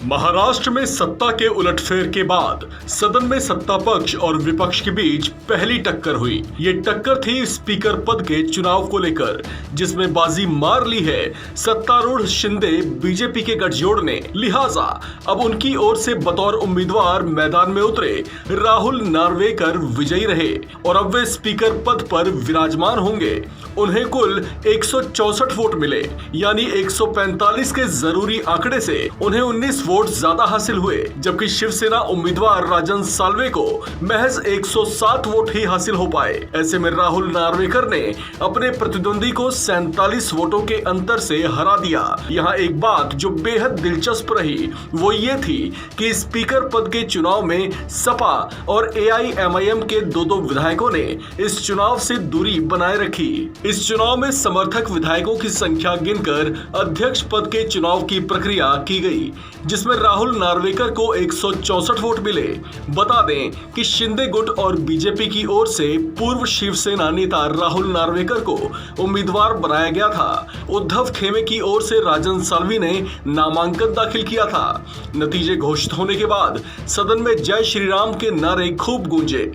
महाराष्ट्र में सत्ता के उलटफेर के बाद सदन में सत्ता पक्ष और विपक्ष के बीच पहली टक्कर हुई। ये टक्कर थी स्पीकर पद के चुनाव को लेकर, जिसमें बाजी मार ली है सत्तारूढ़ शिंदे बीजेपी के गठजोड़ ने। लिहाजा अब उनकी ओर से बतौर उम्मीदवार मैदान में उतरे राहुल नार्वेकर विजयी रहे और अब वे स्पीकर पद पर विराजमान होंगे। उन्हें कुल 164 वोट मिले, यानी 145 के जरूरी आंकड़े से उन्हें 19 वोट ज्यादा हासिल हुए, जबकि शिवसेना उम्मीदवार राजन साल्वे को महज 107 वोट ही हासिल हो पाए। ऐसे में राहुल नार्वेकर ने अपने प्रतिद्वंदी को 47 वोटों के अंतर से हरा दिया। यहाँ एक बात जो बेहद दिलचस्प रही वो ये थी कि स्पीकर पद के चुनाव में सपा और AIMIM के दो विधायकों ने इस चुनाव से दूरी बनाए रखी। इस चुनाव में समर्थक विधायकों की संख्या गिनकर अध्यक्ष पद के चुनाव की प्रक्रिया की गई, जिसमें राहुल नार्वेकर को 164 वोट मिले। बता दें कि शिंदे गुट और बीजेपी की ओर से पूर्व शिवसेना नेता राहुल नार्वेकर को उम्मीदवार बनाया गया था। उद्धव खेमे की ओर से राजन साल्वी ने नामांकन दाखिल किया था। नतीजे घोषित होने के बाद सदन में जय श्री राम के नारे खूब गूंजे।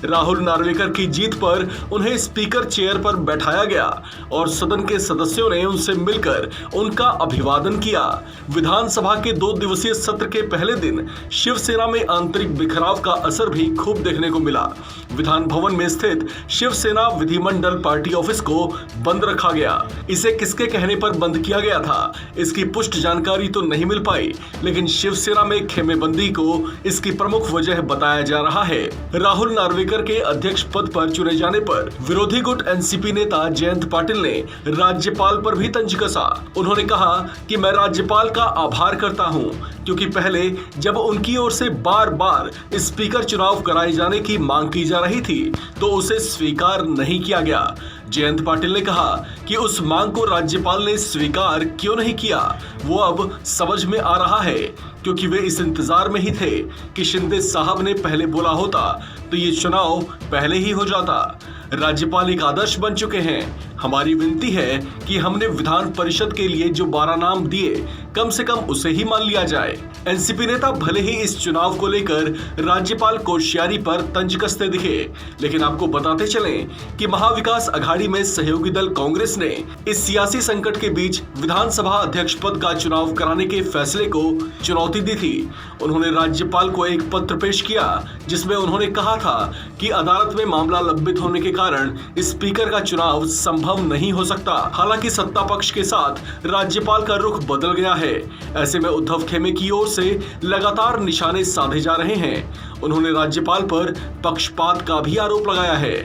राहुल नार्वेकर की जीत पर उन्हें स्पीकर चेयर पर बैठाया गया और सदन के सदस्यों ने उनसे मिलकर उनका अभिवादन किया। विधानसभा के 2 दिवसीय सत्र के पहले दिन शिवसेना में आंतरिक बिखराव का असर भी खूब देखने को मिला। विधान भवन में स्थित शिवसेना विधिमंडल पार्टी ऑफिस को बंद रखा गया। इसे किसके कहने पर बंद किया गया था, इसकी पुष्ट जानकारी तो नहीं मिल पाई, लेकिन शिवसेना में खेमेबंदी को इसकी प्रमुख वजह बताया जा रहा है। राहुल नार्वेकर के अध्यक्ष पद पर चुने जाने पर विरोधी गुट NCP नेता जयंत पाटिल ने राज्यपाल पर भी तंज कसा। उन्होंने कहा कि मैं राज्यपाल का आभार करता हूं, क्योंकि पहले जब उनकी ओर से बार बार स्पीकर चुनाव कराए जाने की मांग की जा रही थी तो उसे स्वीकार नहीं किया गया। जयंत पाटिल ने कहा कि उस मांग को राज्यपाल ने स्वीकार क्यों नहीं किया वो अब समझ में आ रहा है, क्योंकि वे इस इंतजार में ही थे कि शिंदे साहब ने पहले बोला होता तो ये चुनाव पहले ही हो जाता। राज्यपाल एक आदर्श बन चुके हैं। हमारी विनती है कि हमने विधान परिषद के लिए जो 12 नाम दिए कम से कम उसे ही मान लिया जाए। NCP नेता भले ही इस चुनाव को लेकर राज्यपाल कोश्यारी पर तंज कसते दिखे, लेकिन आपको बताते चलें कि महाविकास अघाड़ी में सहयोगी दल कांग्रेस ने इस सियासी संकट के बीच विधानसभा अध्यक्ष पद का चुनाव कराने के फैसले को चुनौती दी थी। उन्होंने राज्यपाल को एक पत्र पेश किया जिसमें उन्होंने कहा था कि अदालत में मामला लंबित होने के कारण स्पीकर का चुनाव संभव नहीं हो सकता। हालांकि सत्ता पक्ष के साथ राज्यपाल का रुख बदल गया है। ऐसे में उद्धव खेमे की ओर से लगातार निशाने साधे जा रहे हैं। उन्होंने राज्यपाल पर पक्षपात का भी आरोप लगाया है।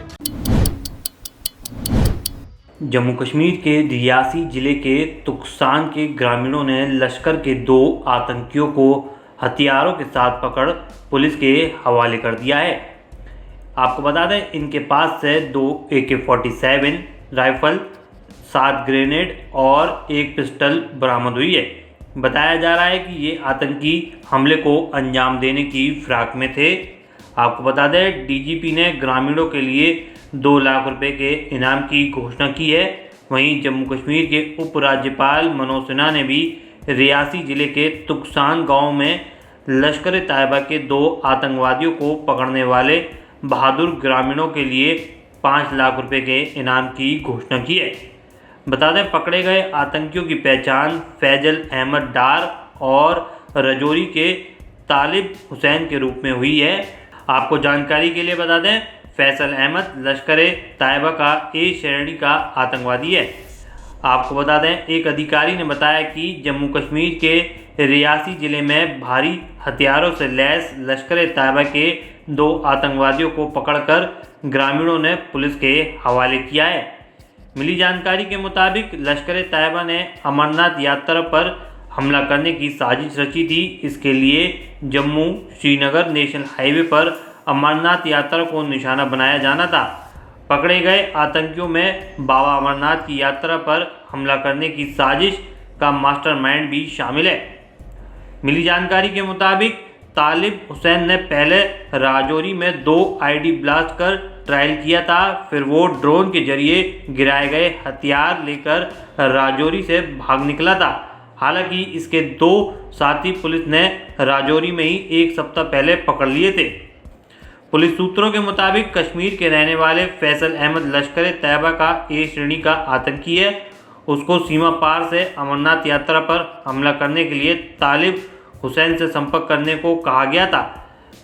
जम्मू कश्मीर के रियासी जिले के तुकसान के ग्रामीणों ने लश्कर के 2 आतंकियों को हथियारों के साथ पकड़ पुलिस के हवाले कर दिया है। आपको बता दें, इनके पास से 2 AK-47 राइफल, 7 ग्रेनेड और 1 पिस्टल बरामद हुई है। बताया जा रहा है कि ये आतंकी हमले को अंजाम देने की फिराक में थे। आपको बता दें, DGP ने ग्रामीणों के लिए 2 लाख रुपए के इनाम की घोषणा की है। वहीं जम्मू कश्मीर के उपराज्यपाल मनोज सिन्हा ने भी रियासी जिले के तुकसान गांव में लश्कर तैयबा के 2 आतंकवादियों को पकड़ने वाले बहादुर ग्रामीणों के लिए 5 लाख रुपए के इनाम की घोषणा की है। बता दें, पकड़े गए आतंकियों की पहचान फैजल अहमद डार और रजौरी के तालिब हुसैन के रूप में हुई है। आपको जानकारी के लिए बता दें, फैसल अहमद लश्कर तैयबा का A श्रेणी का आतंकवादी है। आपको बता दें, एक अधिकारी ने बताया कि जम्मू कश्मीर के रियासी जिले में भारी हथियारों से लैस लश्कर तैयबा के 2 आतंकवादियों को पकड़कर ग्रामीणों ने पुलिस के हवाले किया है। मिली जानकारी के मुताबिक लश्कर तैयबा ने अमरनाथ यात्रा पर हमला करने की साजिश रची थी। इसके लिए जम्मू श्रीनगर नेशनल हाईवे पर अमरनाथ यात्रा को निशाना बनाया जाना था। पकड़े गए आतंकियों में बाबा अमरनाथ की यात्रा पर हमला करने की साजिश का मास्टरमाइंड भी शामिल है। मिली जानकारी के मुताबिक तालिब हुसैन ने पहले राजौरी में 2 आईडी ब्लास्ट कर ट्रायल किया था, फिर वो ड्रोन के जरिए गिराए गए हथियार लेकर राजौरी से भाग निकला था। हालांकि इसके 2 साथी पुलिस ने राजौरी में ही 1 सप्ताह पहले पकड़ लिए थे। पुलिस सूत्रों के मुताबिक कश्मीर के रहने वाले फैसल अहमद लश्कर तैयबा का ए श्रेणी का आतंकी है। उसको सीमा पार से अमरनाथ यात्रा पर हमला करने के लिए तालिब हुसैन से संपर्क करने को कहा गया था।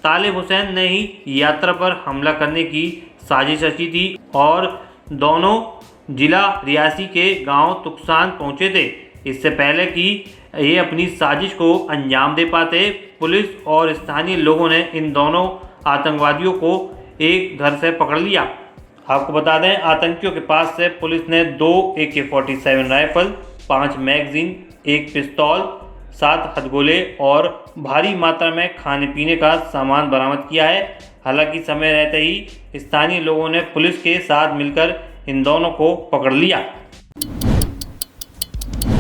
तालिब हुसैन ने ही यात्रा पर हमला करने की साजिश रची थी और दोनों जिला रियासी के गांव तुकसान पहुंचे थे। इससे पहले कि ये अपनी साजिश को अंजाम दे पाते, पुलिस और स्थानीय लोगों ने इन दोनों आतंकवादियों को एक घर से पकड़ लिया। आपको बता दें, आतंकियों के पास से पुलिस ने 2 AK-47 राइफल, 5 मैगजीन, 1 पिस्तौल, 7 हथगोले और भारी मात्रा में खाने पीने का सामान बरामद किया है। हालांकि समय रहते ही स्थानीय लोगों ने पुलिस के साथ मिलकर इन दोनों को पकड़ लिया।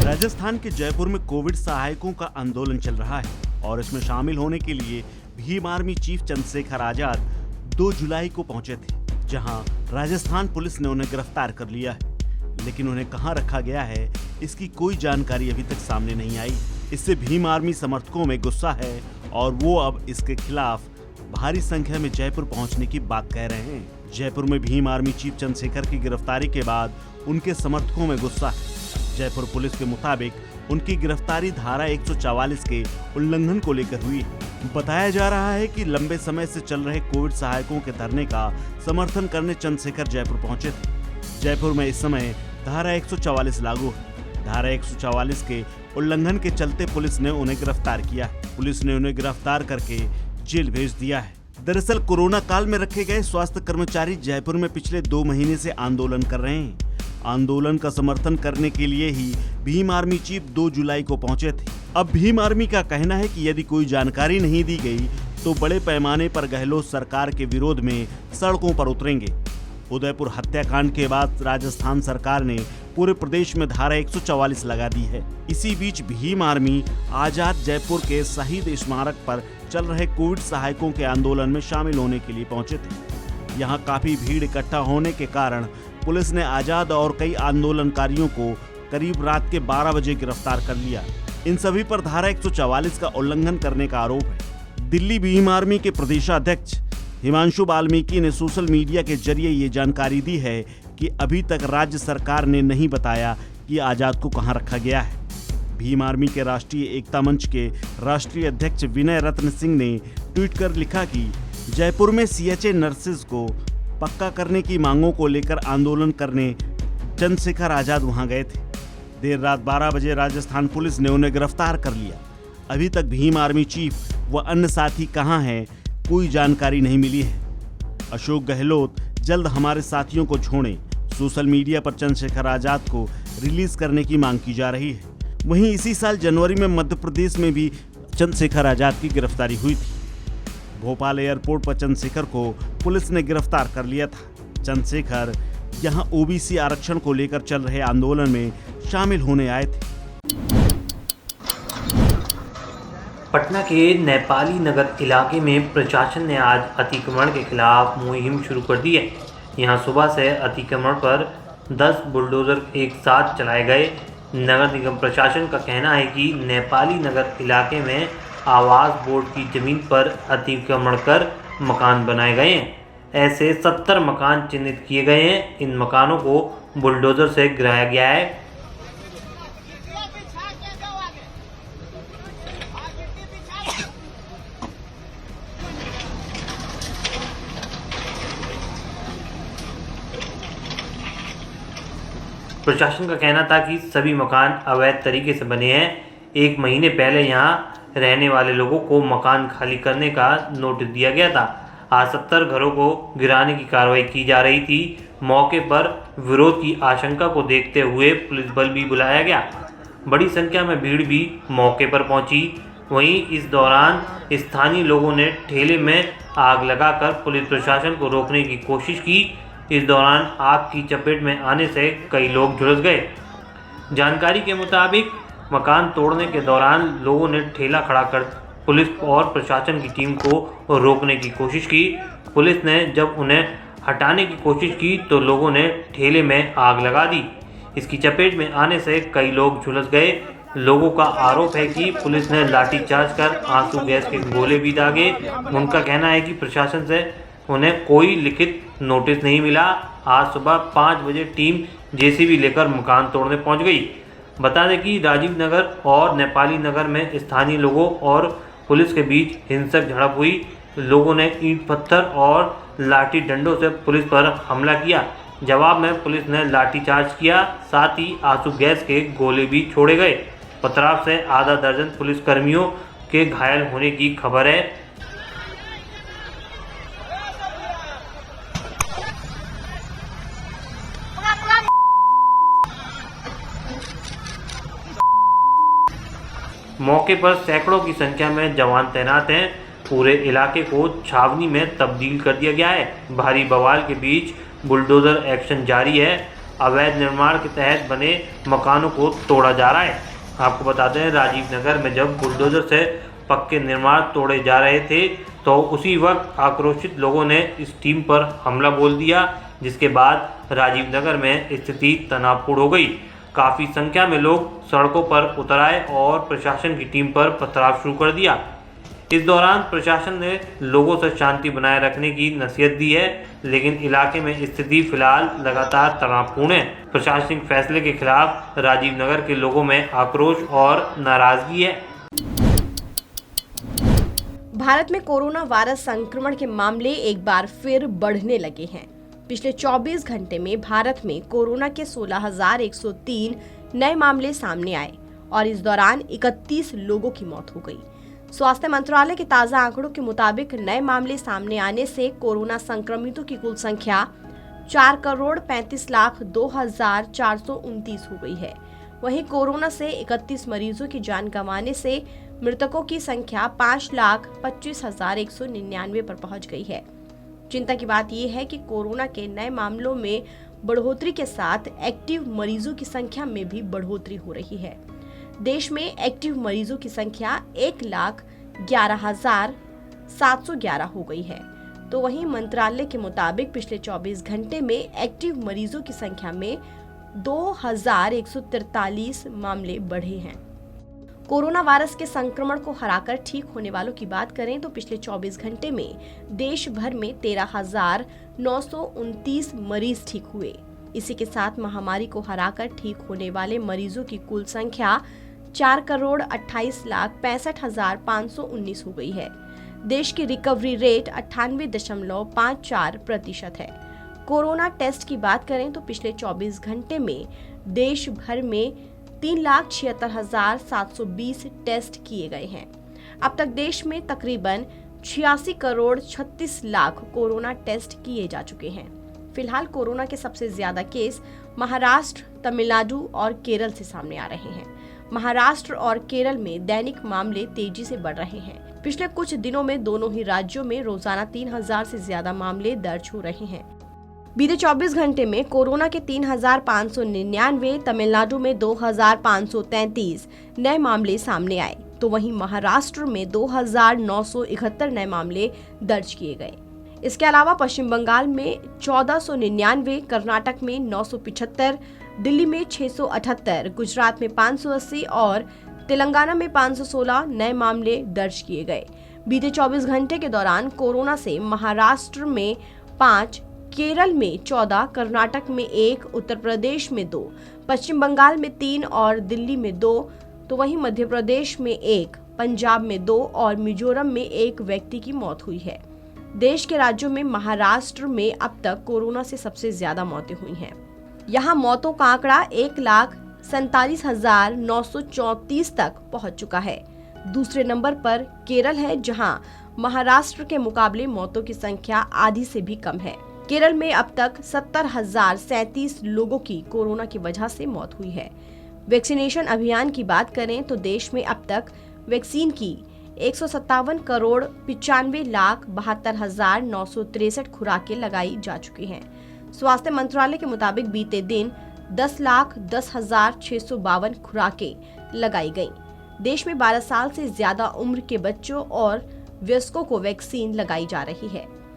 राजस्थान के जयपुर में कोविड सहायकों का आंदोलन चल रहा है और इसमें शामिल होने के लिए भीम आर्मी चीफ चंद्रशेखर आजाद 2 जुलाई को पहुंचे थे, जहां राजस्थान पुलिस ने उन्हें गिरफ्तार कर लिया है। लेकिन उन्हें कहां रखा गया है, इसकी कोई जानकारी अभी तक सामने नहीं आई। इससे भीम आर्मी समर्थकों में गुस्सा है और वो अब इसके खिलाफ भारी संख्या में जयपुर पहुंचने की बात कह रहे हैं। जयपुर में भीम आर्मी चीफ चंद्रशेखर की गिरफ्तारी के बाद उनके समर्थकों में गुस्सा है। जयपुर पुलिस के मुताबिक उनकी गिरफ्तारी धारा 144 के उल्लंघन को लेकर हुई है। बताया जा रहा है कि लंबे समय से चल रहे कोविड सहायकों के धरने का समर्थन करने चंद्रशेखर जयपुर पहुंचे थे। जयपुर में इस समय धारा 144 लागू है। धारा 144 के उल्लंघन के चलते पुलिस ने उन्हें गिरफ्तार किया। पुलिस ने उन्हें गिरफ्तार करके जेल भेज दिया है। दरअसल कोरोना काल में रखे गए स्वास्थ्य कर्मचारी जयपुर में पिछले 2 महीने से आंदोलन कर रहे हैं। आंदोलन का समर्थन करने के लिए ही भीम आर्मी चीफ 2 जुलाई को पहुंचे थे। अब भीम आर्मी का कहना है कि यदि कोई जानकारी नहीं दी गई तो बड़े पैमाने पर गहलोत सरकार के विरोध में सड़कों पर उतरेंगे। उदयपुर हत्याकांड के बाद राजस्थान सरकार ने पूरे प्रदेश में धारा 144 लगा दी है। इसी बीच भीम आर्मी आजाद जयपुर के शहीद स्मारक पर चल रहे कोविड सहायकों के आंदोलन में शामिल होने के लिए पहुंचे थे। यहाँ काफी भीड़ इकट्ठा होने के कारण पुलिस ने आजाद और कई आंदोलनकारियों को करीब रात के 12 बजे गिरफ्तार कर लिया। इन सभी पर धारा 144 का उल्लंघन करने का आरोप है। दिल्ली भीम आर्मी के प्रदेशाध्यक्ष हिमांशु वाल्मीकि ने सोशल मीडिया के जरिए ये जानकारी दी है कि अभी तक राज्य सरकार ने नहीं बताया कि आजाद को कहां रखा गया है। भीम आर्मी के राष्ट्रीय एकता मंच के राष्ट्रीय अध्यक्ष विनय रत्न सिंह ने ट्वीट कर लिखा कि जयपुर में CHA नर्सेज को पक्का करने की मांगों को लेकर आंदोलन करने चंद्रशेखर आजाद वहां गए थे। देर रात 12 बजे राजस्थान पुलिस ने उन्हें गिरफ्तार कर लिया। अभी तक भीम आर्मी चीफ व अन्य साथी कहां हैं, कोई जानकारी नहीं मिली है। अशोक गहलोत जल्द हमारे साथियों को छोड़ें। सोशल मीडिया पर चंद्रशेखर आजाद को रिलीज करने की मांग की जा रही है। वहीं इसी साल जनवरी में मध्य प्रदेश में भी चंद्रशेखर आजाद की गिरफ्तारी हुई थी। भोपाल एयरपोर्ट पर चंद्रशेखर को पुलिस ने गिरफ्तार कर लिया था। चंद्रशेखर यहां OBC आरक्षण को लेकर चल रहे आंदोलन में शामिल होने आए थे। पटना के नेपाली नगर इलाके में प्रशासन ने आज अतिक्रमण के खिलाफ मुहिम शुरू कर दी है। यहां सुबह से अतिक्रमण पर 10 बुलडोजर एक साथ चलाए गए। नगर निगम प्रशासन का कहना है कि नेपाली नगर इलाके में आवास बोर्ड की जमीन पर अतिक्रमण कर मकान बनाए गए हैं। ऐसे 70 मकान चिन्हित किए गए हैं। इन मकानों को बुलडोजर से गिराया गया है। प्रशासन का कहना था कि सभी मकान अवैध तरीके से बने हैं। 1 महीने पहले यहाँ रहने वाले लोगों को मकान खाली करने का नोटिस दिया गया था। आज 70 घरों को गिराने की कार्रवाई की जा रही थी। मौके पर विरोध की आशंका को देखते हुए पुलिस बल भी बुलाया गया। बड़ी संख्या में भीड़ भी मौके पर पहुंची। वहीं इस दौरान स्थानीय लोगों ने ठेले में आग लगाकर पुलिस प्रशासन को रोकने की कोशिश की। इस दौरान आग की चपेट में आने से कई लोग झुलस गए। जानकारी के मुताबिक मकान तोड़ने के दौरान लोगों ने ठेला खड़ा कर पुलिस और प्रशासन की टीम को रोकने की कोशिश की। पुलिस ने जब उन्हें हटाने की कोशिश की तो लोगों ने ठेले में आग लगा दी। इसकी चपेट में आने से कई लोग झुलस गए। लोगों का आरोप है कि पुलिस ने लाठीचार्ज कर आंसू गैस के गोले भी दागे। उनका कहना है कि प्रशासन से उन्हें कोई लिखित नोटिस नहीं मिला। आज सुबह 5 बजे टीम जेसीबी लेकर मकान तोड़ने पहुंच गई। बता दें कि राजीव नगर और नेपाली नगर में स्थानीय लोगों और पुलिस के बीच हिंसक झड़प हुई। लोगों ने ईंट पत्थर और लाठी डंडों से पुलिस पर हमला किया। जवाब में पुलिस ने लाठीचार्ज किया, साथ ही आंसू गैस के गोले भी छोड़े गए। पथराव से आधा दर्जन पुलिसकर्मियों के घायल होने की खबर है। मौके पर सैकड़ों की संख्या में जवान तैनात हैं। पूरे इलाके को छावनी में तब्दील कर दिया गया है। भारी बवाल के बीच बुलडोजर एक्शन जारी है। अवैध निर्माण के तहत बने मकानों को तोड़ा जा रहा है। आपको बताते हैं, राजीव नगर में जब बुलडोजर से पक्के निर्माण तोड़े जा रहे थे तो उसी वक्त आक्रोशित लोगों ने इस टीम पर हमला बोल दिया, जिसके बाद राजीव नगर में स्थिति तनावपूर्ण हो गई। काफ़ी संख्या में लोग सड़कों पर उतर आए और प्रशासन की टीम पर पथराव शुरू कर दिया। इस दौरान प्रशासन ने लोगों से शांति बनाए रखने की नसीहत दी है, लेकिन इलाके में स्थिति फिलहाल लगातार तनावपूर्ण है। प्रशासनिक फैसले के खिलाफ राजीव नगर के लोगों में आक्रोश और नाराजगी है। भारत में कोरोना वायरस संक्रमण के मामले एक बार फिर बढ़ने लगे हैं। पिछले 24 घंटे में भारत में कोरोना के 16,103 नए मामले सामने आए और इस दौरान 31 लोगों की मौत हो गई। स्वास्थ्य मंत्रालय के ताजा आंकड़ों के मुताबिक नए मामले सामने आने से कोरोना संक्रमितों की कुल संख्या 4,35,02,429 हो गई है। वहीं कोरोना से 31 मरीजों की जान गंवाने से मृतकों की संख्या 5,25,199 पर पहुंच गई है। चिंता की बात यह है कि कोरोना के नए मामलों में बढ़ोतरी के साथ एक्टिव मरीजों की संख्या में भी बढ़ोतरी हो रही है। देश में एक्टिव मरीजों की संख्या 1,11,711 हो गई है। तो वहीं मंत्रालय के मुताबिक पिछले 24 घंटे में एक्टिव मरीजों की संख्या में 2,143 मामले बढ़े हैं। कोरोना वायरस के संक्रमण को हराकर ठीक होने वालों की बात करें तो पिछले 24 घंटे में देश भर में 13,929 मरीज ठीक हुए। इसी के साथ महामारी को हराकर ठीक होने वाले मरीजों की कुल संख्या 4,28,65,519 हो गई है। देश की रिकवरी रेट 98.54% है। कोरोना टेस्ट की बात करें तो पिछले 24 घंटे में देश भर में 3,76,720 टेस्ट किए गए हैं। अब तक देश में तकरीबन 86,36,00,000 कोरोना टेस्ट किए जा चुके हैं। फिलहाल कोरोना के सबसे ज्यादा केस महाराष्ट्र, तमिलनाडु और केरल से सामने आ रहे हैं। महाराष्ट्र और केरल में दैनिक मामले तेजी से बढ़ रहे हैं। पिछले कुछ दिनों में दोनों ही राज्यों में रोजाना 3,000 से ज्यादा मामले दर्ज हो रहे हैं। बीते 24 घंटे में कोरोना के 3,599, तमिलनाडु में 2,533 नए मामले सामने आए, तो वहीं महाराष्ट्र में 2,971 नए मामले दर्ज किए गए। इसके अलावा पश्चिम बंगाल में 1,499, कर्नाटक में 975, दिल्ली में 678, गुजरात में 580 और तेलंगाना में 516 नए मामले दर्ज किए गए। बीते 24 घंटे के दौरान कोरोना से महाराष्ट्र में 5, केरल में 14, कर्नाटक में 1, उत्तर प्रदेश में 2, पश्चिम बंगाल में 3 और दिल्ली में 2, तो वहीं मध्य प्रदेश में 1, पंजाब में 2 और मिजोरम में 1 व्यक्ति की मौत हुई है। देश के राज्यों में महाराष्ट्र में अब तक कोरोना से सबसे ज्यादा मौतें हुई हैं। यहाँ मौतों का आंकड़ा 1,47,934 तक पहुंच चुका है। दूसरे नंबर पर केरल है, जहां महाराष्ट्र के मुकाबले मौतों की संख्या आधी से भी कम है। केरल में अब तक 70,037 लोगों की कोरोना की वजह से मौत हुई है। वैक्सीनेशन अभियान की बात करें तो देश में अब तक वैक्सीन की 157,95,72,963 खुराकें लगाई जा चुकी हैं। स्वास्थ्य मंत्रालय के मुताबिक बीते दिन 10,10,652 खुराकें लगाई गईं। देश में 12 साल से ज्यादा उम्र के बच्चों और वयस्कों को वैक्सीन लगाई जा रही है।